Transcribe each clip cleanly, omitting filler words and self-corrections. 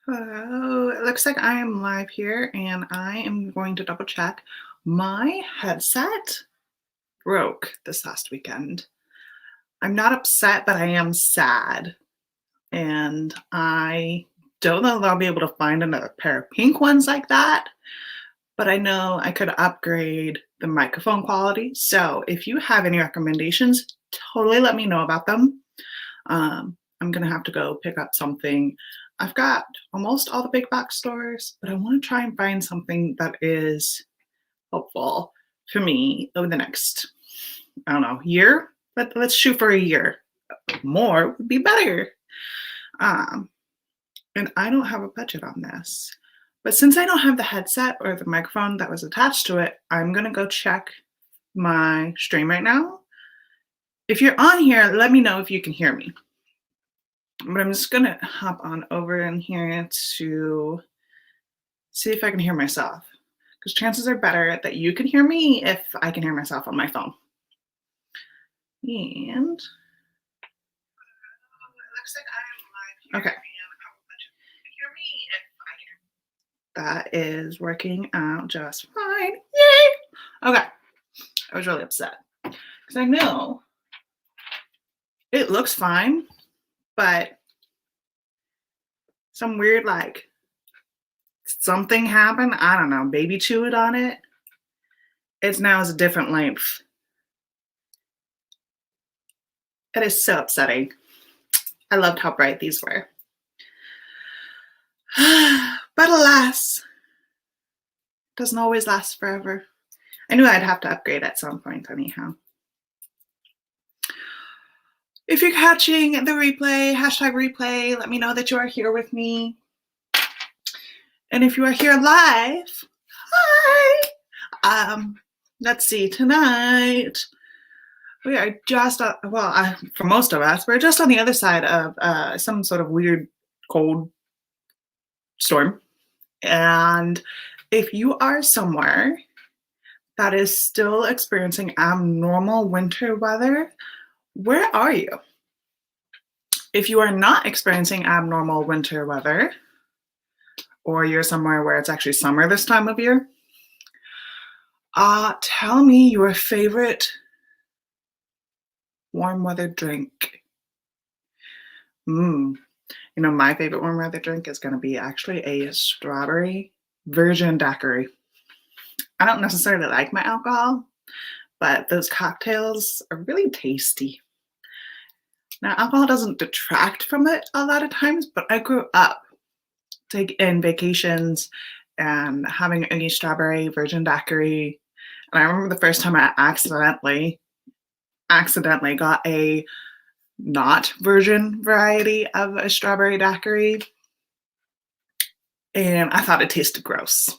Hello, it looks like I am live here and I am going to double check. My headset broke this last weekend. I'm not upset, but I am sad. And I don't know that I'll be able to find another pair of pink ones like that, but I know I could upgrade the microphone quality. So if you have any recommendations, totally let me know about them. I'm gonna have to go pick up something. I've got almost all the big box stores, but I want to try and find something that is helpful for me over the next, I don't know, year. But let's shoot for a year. More would be better. Um, and I don't have a budget on this. But since I don't have the headset or the microphone that was attached to it, I'm gonna go check my stream right now. If you're on here, let me know if you can hear me. But I'm just gonna hop on over in here to see if I can hear myself, because chances are better that you can hear me if I can hear myself on my phone. And okay. That is working out just fine. Yay! Okay. I was really upset because I know it looks fine, but some weird like something happened. I don't know. Baby chewed on it. It's now a different length. It is so upsetting. I loved how bright these were. But alas, it doesn't always last forever. I knew I'd have to upgrade at some point anyhow. If you're catching the replay, hashtag replay, let me know that you are here with me. And if you are here live, hi! Let's see, tonight, we are just, for most of us, we're just on the other side of some sort of weird cold storm. And if you are somewhere that is still experiencing abnormal winter weather, where are you? If you are not experiencing abnormal winter weather, or you're somewhere where it's actually summer this time of year, tell me your favorite warm weather drink. My favorite warm weather drink is going to be actually a strawberry virgin daiquiri. I don't necessarily like my alcohol, but those cocktails are really tasty. Now, alcohol doesn't detract from it a lot of times, but I grew up taking vacations and having a strawberry virgin daiquiri. And I remember the first time I accidentally got a not virgin variety of a strawberry daiquiri, and I thought it tasted gross.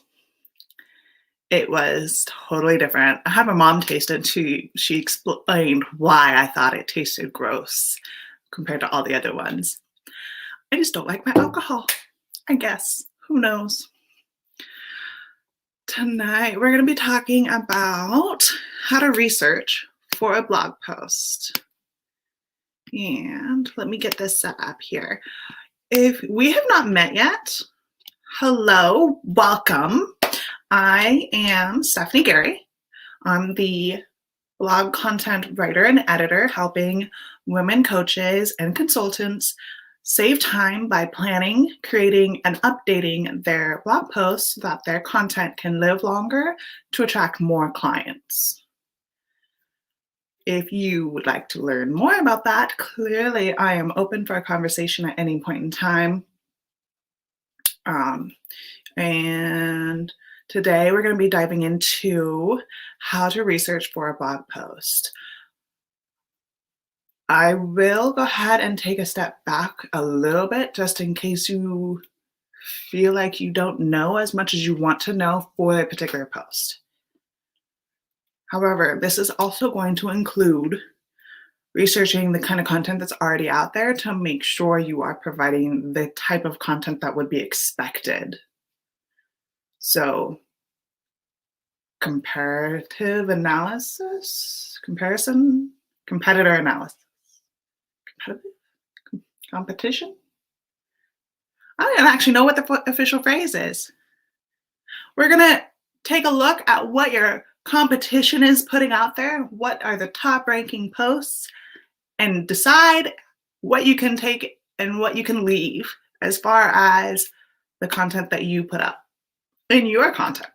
It was totally different. I had my mom taste it too. She explained why I thought it tasted gross compared to all the other ones. I just don't like my alcohol, I guess. Who knows? Tonight, we're going to be talking about how to research for a blog post. And let me get this set up here. If we have not met yet, hello, welcome. I am Stephanie Gary. I'm the blog content writer and editor helping women coaches and consultants save time by planning, creating, and updating their blog posts so that their content can live longer to attract more clients. If you would like to learn more about that, clearly I am open for a conversation at any point in time. And today we're going to be diving into how to research for a blog post. I will go ahead and take a step back a little bit just in case you feel like you don't know as much as you want to know for a particular post. However, this is also going to include researching the kind of content that's already out there to make sure you are providing the type of content that would be expected. So, competitor analysis, competition. I don't actually know what the official phrase is. We're gonna take a look at what your competition is putting out there. What are the top ranking posts? And decide what you can take and what you can leave as far as the content that you put up in your content.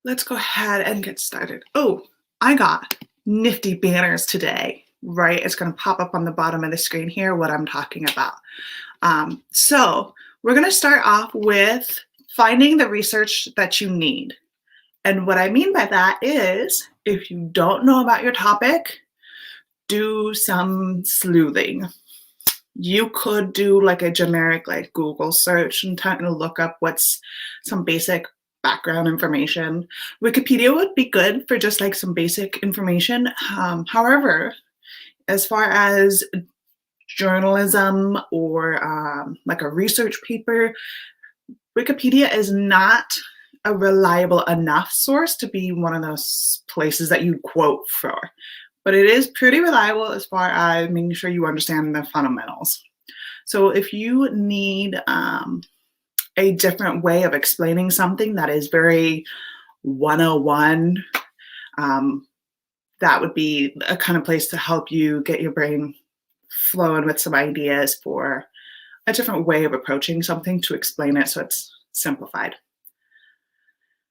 Let's go ahead and get started. Oh, I got nifty banners today, right? It's going to pop up on the bottom of the screen here what I'm talking about. So we're going to start off with finding the research that you need. And what I mean by that is if you don't know about your topic, do some sleuthing. You could do like a generic like Google search and kind of look up what's some basic background information. Wikipedia would be good for just like some basic information. However, as far as journalism or like a research paper, Wikipedia is not a reliable enough source to be one of those places that you quote for. But it is pretty reliable as far as making sure you understand the fundamentals. So if you need a different way of explaining something that is very 101, that would be a kind of place to help you get your brain flowing with some ideas for a different way of approaching something to explain it so it's simplified.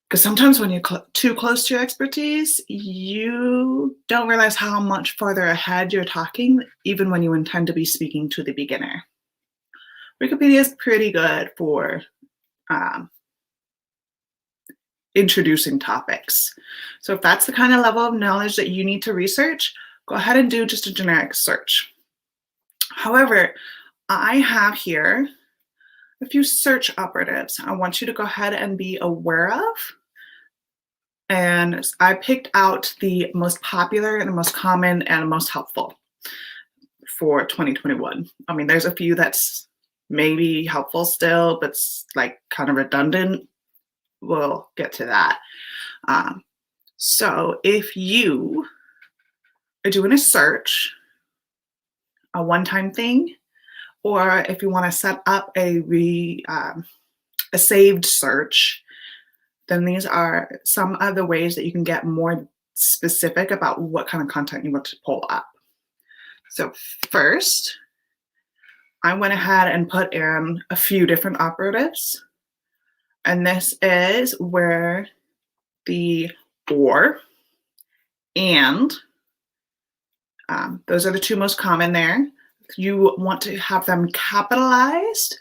Because sometimes when you're too close to your expertise, you don't realize how much farther ahead you're talking, even when you intend to be speaking to the beginner. Wikipedia is pretty good for introducing topics. So if that's the kind of level of knowledge that you need to research, go ahead and do just a generic search. However, I have here a few search operatives I want you to go ahead and be aware of. And I picked out the most popular and the most common and the most helpful for 2021. I mean, there's a few that's maybe helpful still, but it's like kind of redundant. We'll get to that. So if you are doing a search, a one-time thing, or if you want to set up a saved search, then these are some of the ways that you can get more specific about what kind of content you want to pull up. So first, I went ahead and put in a few different operatives. And this is where the or and, those are the two most common there. You want to have them capitalized,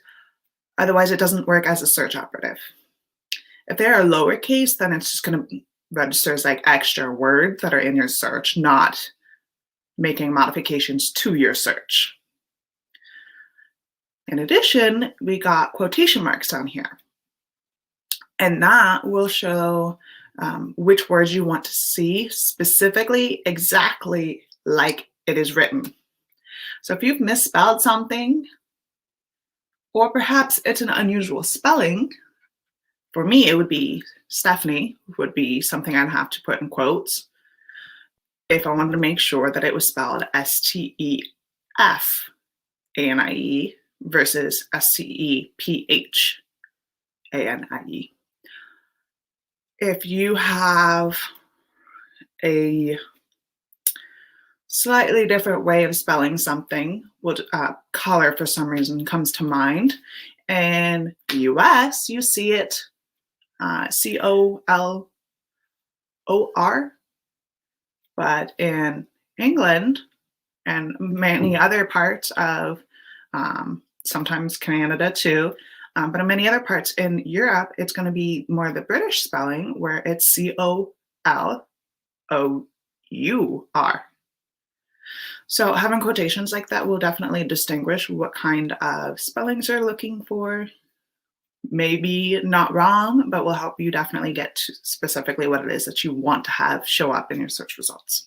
otherwise it doesn't work as a search operative. If they are lowercase, then it's just going to register as like extra words that are in your search, not making modifications to your search. In addition, we got quotation marks down here. And that will show which words you want to see specifically, exactly like it is written. So if you've misspelled something, or perhaps it's an unusual spelling, for me, it would be Stephanie, would be something I'd have to put in quotes if I wanted to make sure that it was spelled Stefanie versus Cephanie. If you have a slightly different way of spelling something, color for some reason comes to mind. In the US, you see it COLOR, but in England and many other parts of sometimes Canada too, but in many other parts in Europe, it's going to be more the British spelling where it's COLOUR. So having quotations like that will definitely distinguish what kind of spellings you're looking for. Maybe not wrong, but will help you definitely get to specifically what it is that you want to have show up in your search results.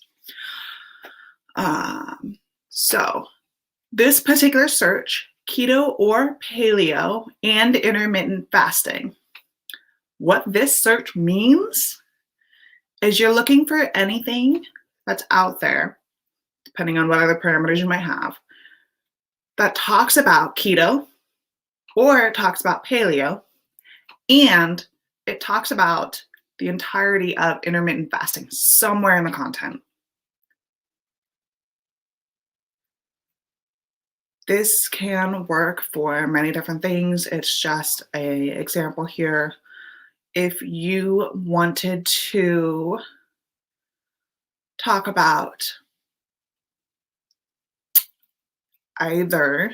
So this particular search, keto or paleo and intermittent fasting, what this search means is you're looking for anything that's out there, depending on what other parameters you might have, that talks about keto, or it talks about paleo, and it talks about the entirety of intermittent fasting somewhere in the content. This can work for many different things. It's just an example here. If you wanted to talk about either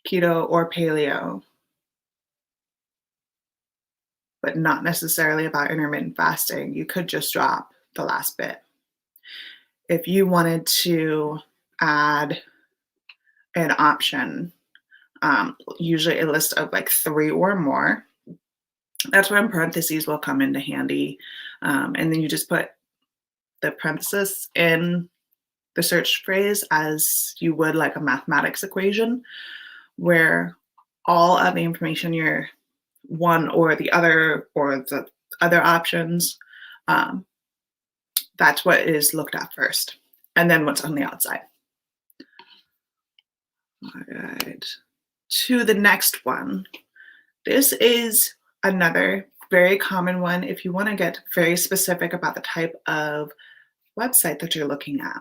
keto or paleo, but not necessarily about intermittent fasting, you could just drop the last bit. If you wanted to add an option, usually a list of like 3 or more, that's when parentheses will come into handy. And then you just put the parenthesis in the search phrase as you would like a mathematics equation, where all of the information you're one or the other options, that's what is looked at first, and then what's on the outside. All right, to the next one. This is another very common one if you want to get very specific about the type of website that you're looking at.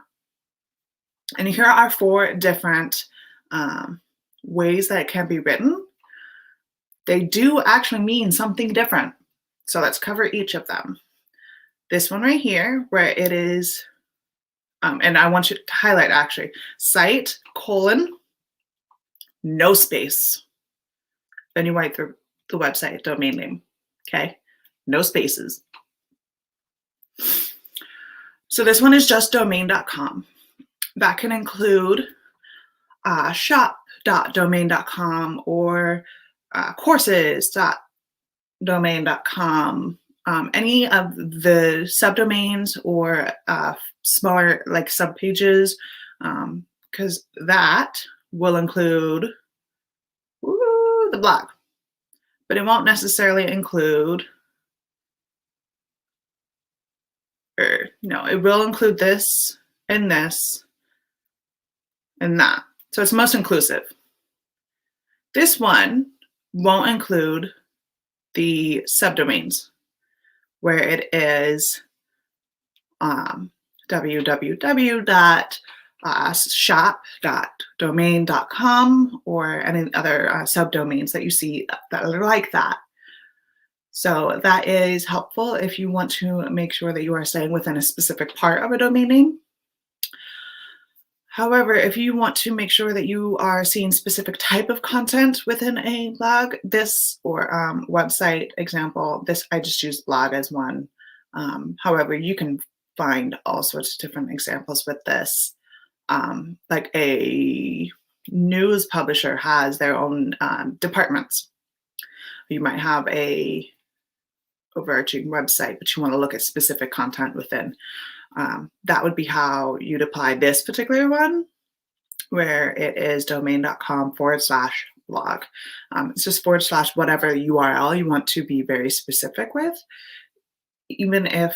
And here are 4 different ways that it can be written. They do actually mean something different. So let's cover each of them. This one right here, where it is, and I want you to highlight actually, site, no space. Then you write the website domain name, okay? No spaces. So this one is just domain.com. That can include shop.domain.com or courses.domain.com, any of the subdomains or smaller like subpages, because that will include the blog, but it won't necessarily include, it will include this and this and that. So it's most inclusive. This one won't include the subdomains, where it is www.shop.domain.com or any other subdomains that you see that are like that. So that is helpful if you want to make sure that you are staying within a specific part of a domain name. However, if you want to make sure that you are seeing specific type of content within a blog, this or website example, this I just used blog as one. However, you can find all sorts of different examples with this. Like a news publisher has their own departments. You might have a overarching website, but you want to look at specific content within. That would be how you'd apply this particular one, where it is domain.com/blog. It's just / whatever URL you want to be very specific with, even if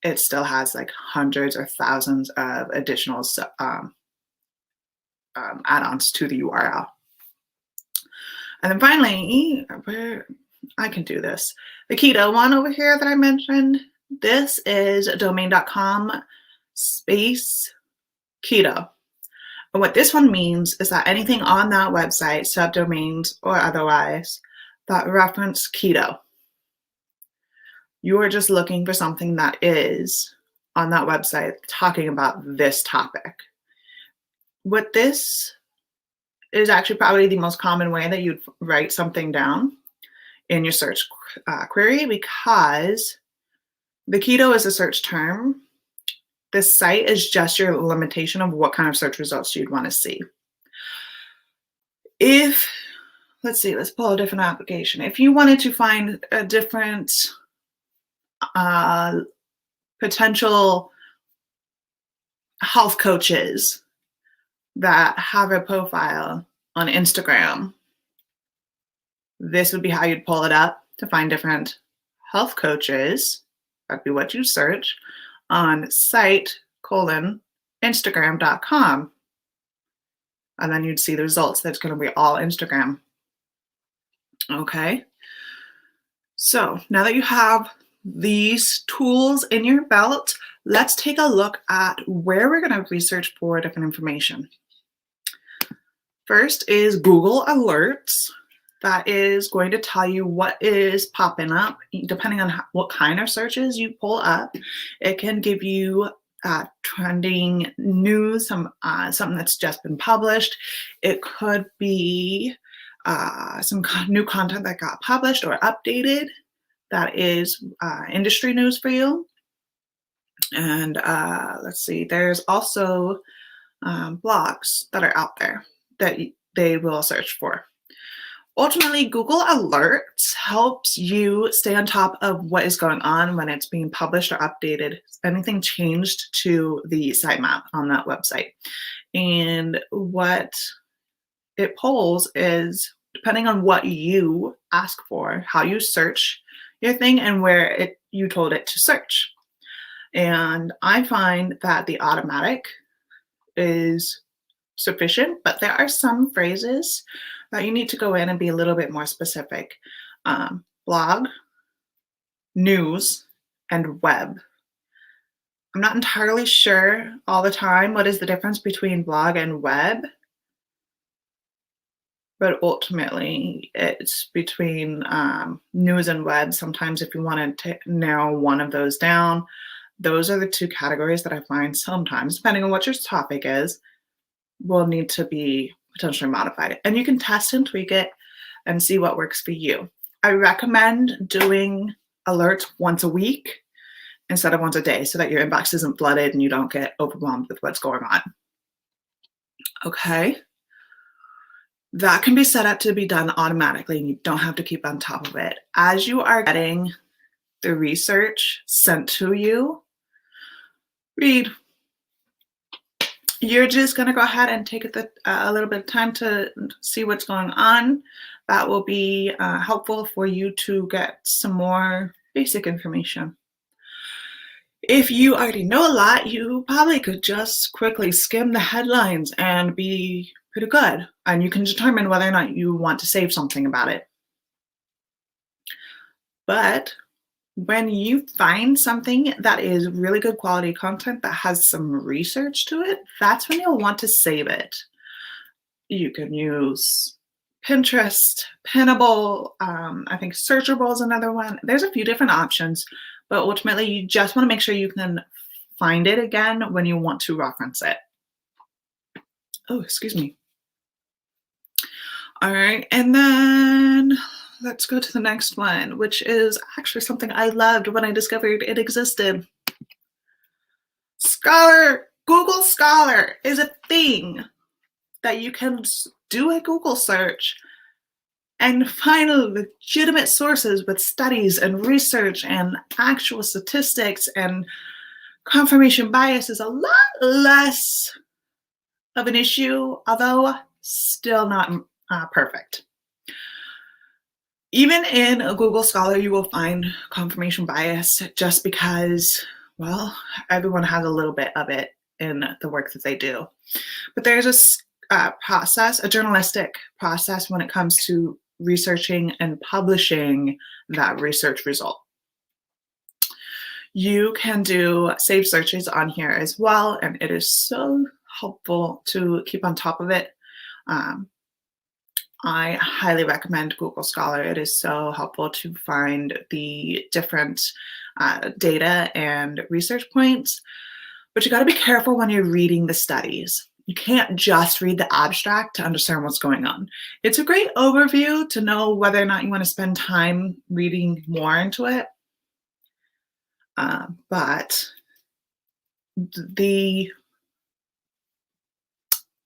it still has like hundreds or thousands of additional add-ons to the URL. And then finally, I can do this. The keto one over here that I mentioned, this is domain.com/keto. And what this one means is that anything on that website, subdomains or otherwise, that reference keto, you are just looking for something that is on that website talking about this topic. What this is actually probably the most common way that you'd write something down in your search query, because the keto is a search term. This site is just your limitation of what kind of search results you'd want to see. Let's pull a different application. If you wanted to find a different potential health coaches that have a profile on Instagram, this would be how you'd pull it up to find different health coaches. That'd be what you search on site:instagram.com. and then you'd see the results. That's going to be all Instagram. Okay. So now that you have these tools in your belt, let's take a look at where we're going to research for different information. First is Google Alerts. That is going to tell you what is popping up. Depending on what kind of searches you pull up, it can give you trending news, something that's just been published. It could be some new content that got published or updated that is industry news for you. And let's see, there's also blogs that are out there that they will search for. Ultimately, Google Alerts helps you stay on top of what is going on when it's being published or updated, anything changed to the sitemap on that website. And what it polls is, depending on what you ask for, how you search your thing and where you told it to search. And I find that the automatic is sufficient, but there are some phrases that you need to go in and be a little bit more specific. Blog, news, and web. I'm not entirely sure all the time what is the difference between blog and web, but ultimately it's between news and web. Sometimes if you want to narrow one of those down, those are the two categories that I find sometimes, depending on what your topic is, will need to be potentially modified. And you can test and tweak it and see what works for you. I recommend doing alerts once a week instead of once a day so that your inbox isn't flooded and you don't get overwhelmed with what's going on. Okay. That can be set up to be done automatically and you don't have to keep on top of it. As you are getting the research sent to you, read. You're just going to go ahead and take a little bit of time to see what's going on. That will be helpful for you to get some more basic information. If you already know a lot, you probably could just quickly skim the headlines and be pretty good. And you can determine whether or not you want to save something about it. But when you find something that is really good quality content that has some research to it, that's when you'll want to save it. You can use Pinterest, Pinnable, I think Searchable is another one. There's a few different options, but ultimately you just want to make sure you can find it again when you want to reference it. Oh, excuse me. All right, and then let's go to the next one, which is actually something I loved when I discovered it existed. Scholar, Google Scholar is a thing that you can do a Google search and find legitimate sources with studies and research and actual statistics, and confirmation bias is a lot less of an issue, although still not perfect. Even in a Google Scholar, you will find confirmation bias just because, well, everyone has a little bit of it in the work that they do. But there's a process, a journalistic process when it comes to researching and publishing that research result. You can do saved searches on here as well, and it is so helpful to keep on top of it. I highly recommend Google Scholar. It is so helpful to find the different data and research points, but you got to be careful when you're reading the studies. You can't just read the abstract to understand what's going on. It's a great overview to know whether or not you want to spend time reading more into it, but the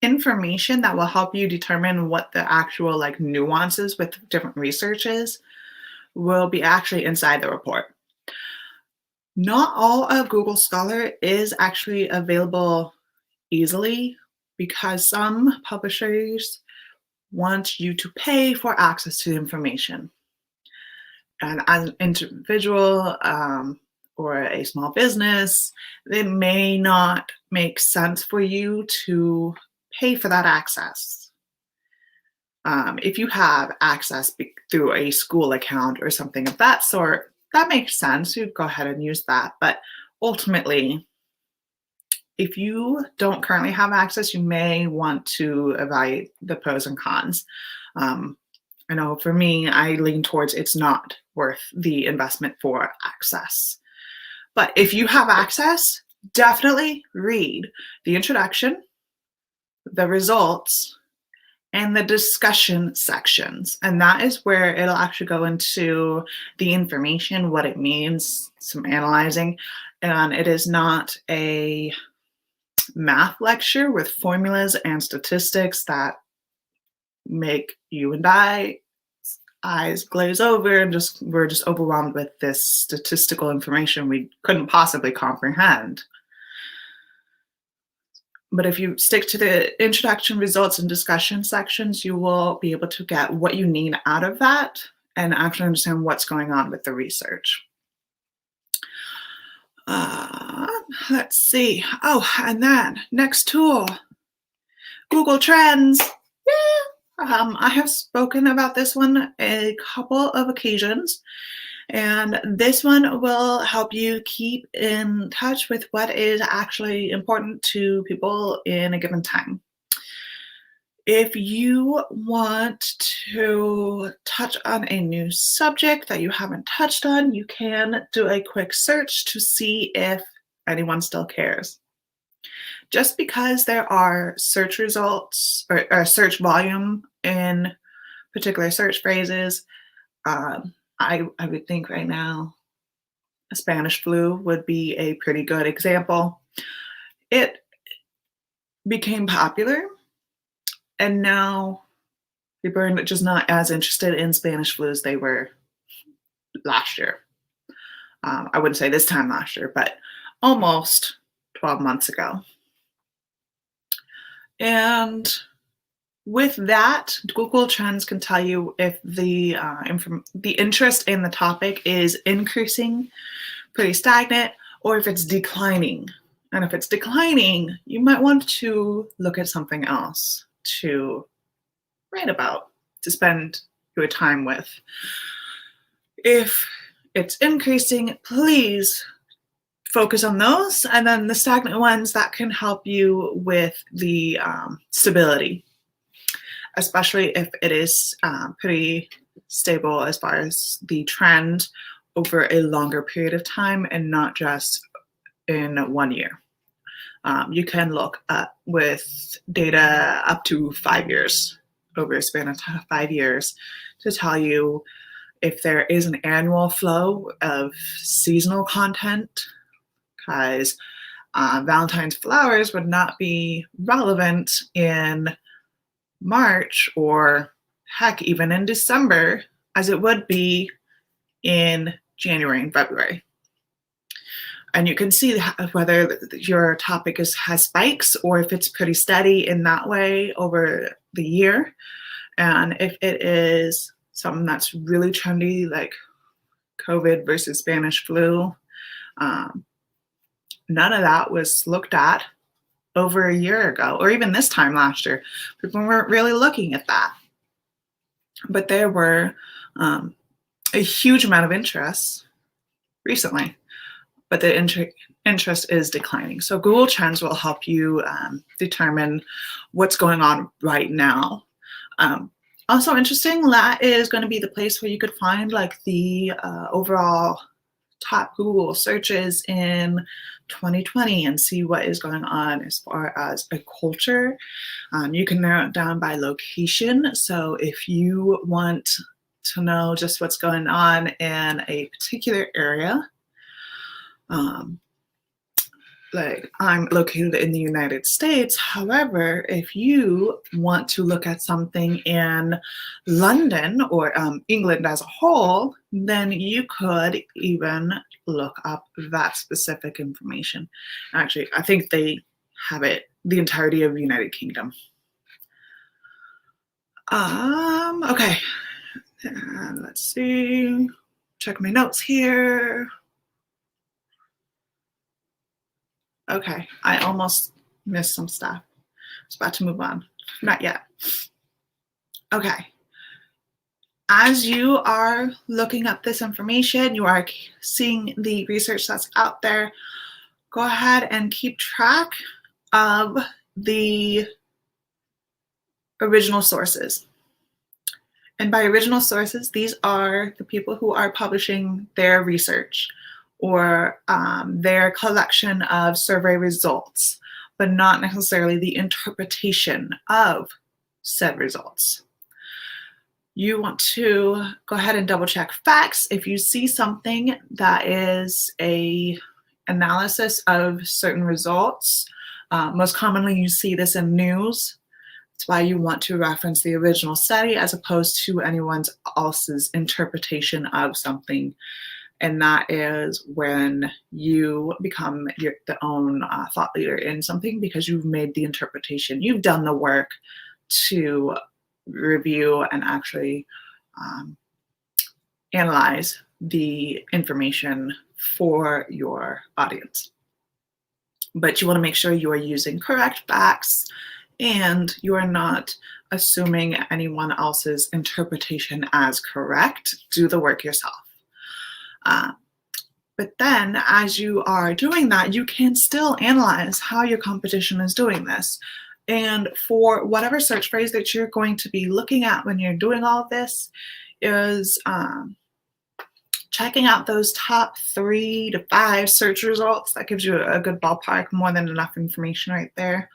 information that will help you determine what the actual nuances with different researches will be actually inside the report. Not all of Google Scholar is actually available easily because some publishers want you to pay for access to the information. And as an individual or a small business, it may not make sense for you to pay for that access. If you have access through a school account or something of that sort, that makes sense. You go ahead and use that. But ultimately, if you don't currently have access, you may want to evaluate the pros and cons. I know for me, I lean towards it's not worth the investment for access. But if you have access, definitely read the introduction, the results, and the discussion sections. And that is where it'll actually go into the information, what it means, some analyzing. And it is not a math lecture with formulas and statistics that make you and I eyes glaze over and we're just overwhelmed with this statistical information we couldn't possibly comprehend. But if you stick to the introduction, results, and discussion sections, you will be able to get what you need out of that and actually understand what's going on with the research. Let's see. Oh, and then next tool, Google Trends. Yeah. I have spoken about this one a couple of occasions, and this one will help you keep in touch with what is actually important to people in a given time. If you want to touch on a new subject that you haven't touched on, you can do a quick search to see if anyone still cares. Just because there are search results or search volume in particular search phrases, I would think right now Spanish flu would be a pretty good example. It became popular, and now people are just not as interested in Spanish flu as they were last year. I wouldn't say this time last year, but almost 12 months ago. And with that, Google Trends can tell you if the interest in the topic is increasing, pretty stagnant, or if it's declining. And if it's declining, you might want to look at something else to write about, to spend your time with. If it's increasing, please focus on those. And then the stagnant ones, that can help you with the stability, especially if it is pretty stable as far as the trend over a longer period of time and not just in 1 year. You can look at with data up to 5 years, over a span of 5 years, to tell you if there is an annual flow of seasonal content, because Valentine's flowers would not be relevant in March or heck, even in December, as it would be in January and February. And you can see whether your topic has spikes or if it's pretty steady in that way over the year. And if it is something that's really trendy, like COVID versus Spanish flu, none of that was looked at over a year ago, or even this time last year. People weren't really looking at that. But there were a huge amount of interest recently, but the interest is declining. So Google Trends will help you determine what's going on right now. Also interesting, that is going to be the place where you could find like the overall top Google searches in 2020 and see what is going on as far as a culture. You can narrow it down by location. So if you want to know just what's going on in a particular area, like I'm located in the United States. However, if you want to look at something in London or England as a whole, then you could even look up that specific information. Actually, I think they have it the entirety of the United Kingdom. Okay, and let's see. Check my notes here. Okay, I almost missed some stuff. was about to move on. Not yet. Okay. As you are looking up this information, you are seeing the research that's out there, go ahead and keep track of the original sources. And by original sources, these are the people who are publishing their research or their collection of survey results, but not necessarily the interpretation of said results. You want to go ahead and double check facts. If you see something that is a analysis of certain results, most commonly you see this in news. That's why you want to reference the original study as opposed to anyone else's interpretation of something. And that is when you become the own thought leader in something because you've made the interpretation. You've done the work to review and actually analyze the information for your audience. But you want to make sure you are using correct facts and you are not assuming anyone else's interpretation as correct. Do the work yourself. But then as you are doing that, you can still analyze how your competition is doing this. And for whatever search phrase that you're going to be looking at when you're doing all of this is checking out those top 3 to 5 search results. That gives you a good ballpark, more than enough information right there.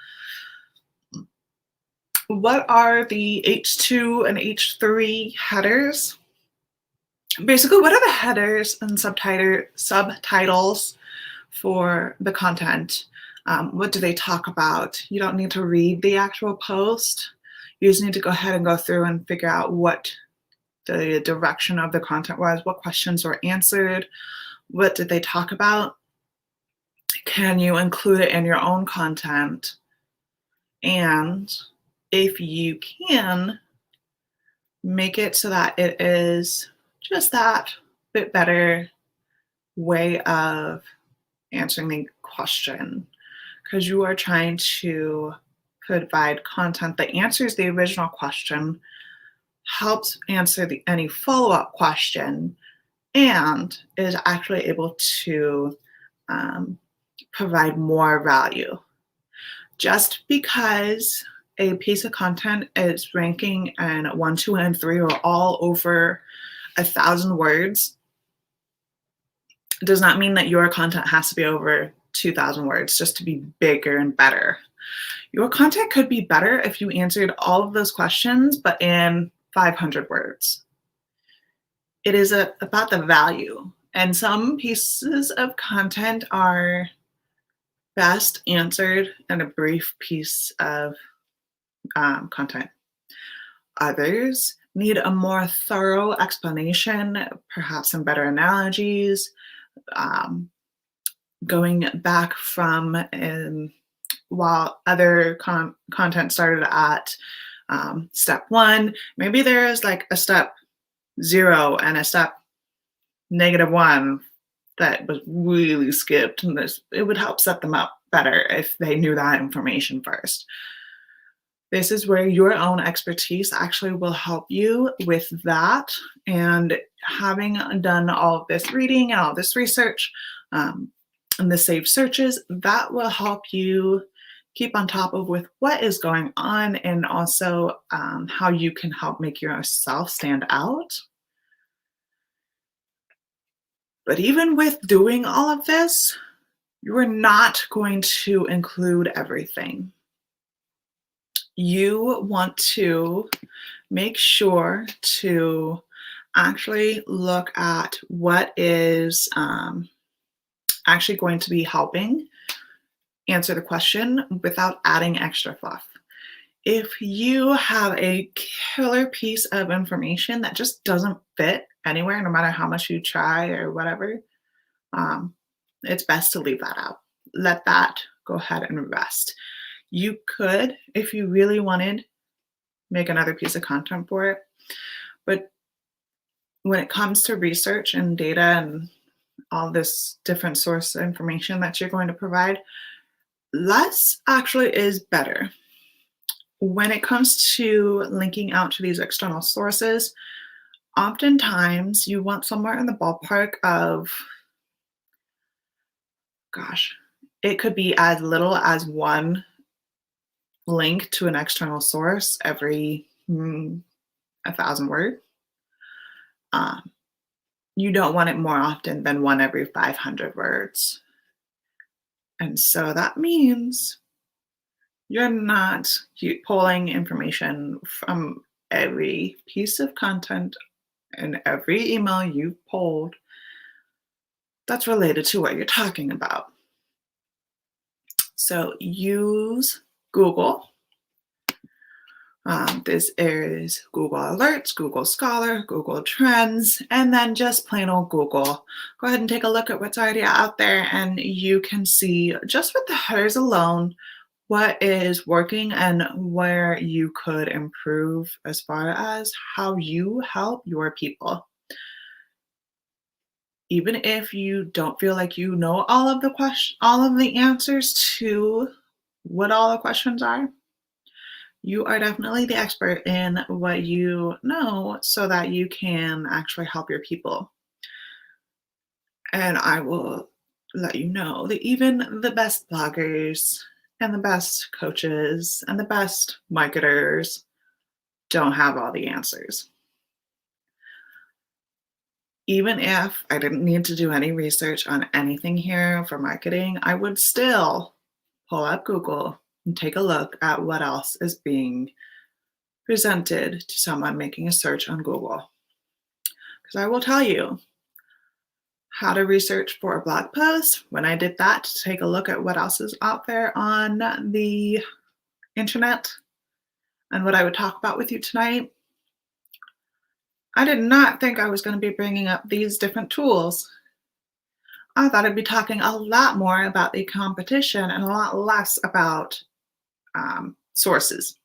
What are the H2 and H3 headers? Basically, what are the headers and subtitles for the content? What do they talk about? You don't need to read the actual post. You just need to go ahead and go through and figure out what the direction of the content was, what questions were answered, what did they talk about? Can you include it in your own content? And if you can, make it so that it is just that bit better way of answering the question, because you are trying to provide content that answers the original question, helps answer any follow-up question, and is actually able to provide more value. Just because a piece of content is ranking in 1, 2, and 3 or all over 1,000 words does not mean that your content has to be over 2,000 words just to be bigger and better. Your content could be better if you answered all of those questions, but in 500 words. It is about the value. And some pieces of content are best answered in a brief piece of content. Others need a more thorough explanation, perhaps some better analogies, going back from while other content started at step 1, maybe there is like a step 0 and a step -1 that was really skipped, and it would help set them up better if they knew that information first. This is where your own expertise actually will help you with that. And having done all of this reading and all this research and the saved searches, that will help you keep on top of with what is going on and also how you can help make yourself stand out. But even with doing all of this, you are not going to include everything. You want to make sure to actually look at what is actually going to be helping answer the question without adding extra fluff. If you have a killer piece of information that just doesn't fit anywhere, no matter how much you try or whatever, it's best to leave that out. Let that go ahead and rest. You could, if you really wanted, make another piece of content for it. But when it comes to research and data and all this different source information that you're going to provide, less actually is better. When it comes to linking out to these external sources, oftentimes you want somewhere in the ballpark of, gosh, it could be as little as one link to an external source every 1,000 words. Um, you don't want it more often than one every 500 words. And so that means you're not pulling information from every piece of content and every email you've pulled that's related to what you're talking about. So use Google. This is Google Alerts, Google Scholar, Google Trends, and then just plain old Google. Go ahead and take a look at what's already out there, and you can see just with the headers alone what is working and where you could improve as far as how you help your people. Even if you don't feel like you know all of the answers to what all the questions are, you are definitely the expert in what you know so that you can actually help your people. And I will let you know that even the best bloggers and the best coaches and the best marketers don't have all the answers. Even if I didn't need to do any research on anything here for marketing, I would still pull up Google and take a look at what else is being presented to someone making a search on Google. Because I will tell you how to research for a blog post. When I did that to take a look at what else is out there on the internet and what I would talk about with you tonight, I did not think I was going to be bringing up these different tools. I thought I'd be talking a lot more about the competition and a lot less about sources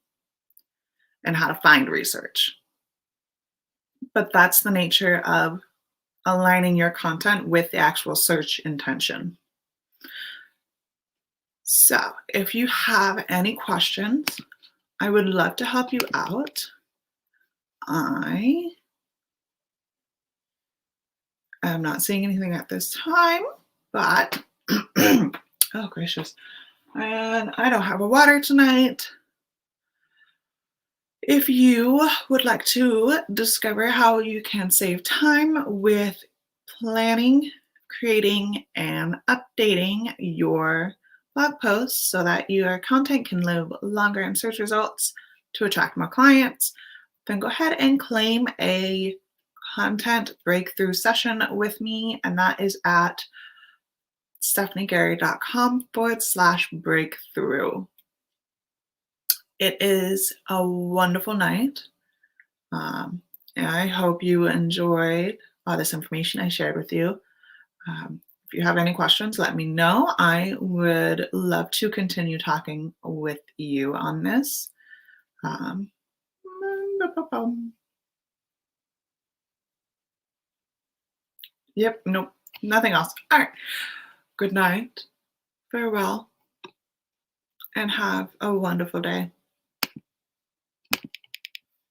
and how to find research. But that's the nature of aligning your content with the actual search intention. So if you have any questions, I would love to help you out. I am not seeing anything at this time, but oh gracious. And I don't have a water tonight. If you would like to discover how you can save time with planning, creating, and updating your blog posts so that your content can live longer in search results to attract more clients, then go ahead and claim a content breakthrough session with me, and that is at stephaniegary.com/breakthrough. It is a wonderful night. And I hope you enjoyed all this information I shared with you. If you have any questions, let me know. I would love to continue talking with you on this. Yep, nope, nothing else. All right. Good night, farewell, and have a wonderful day.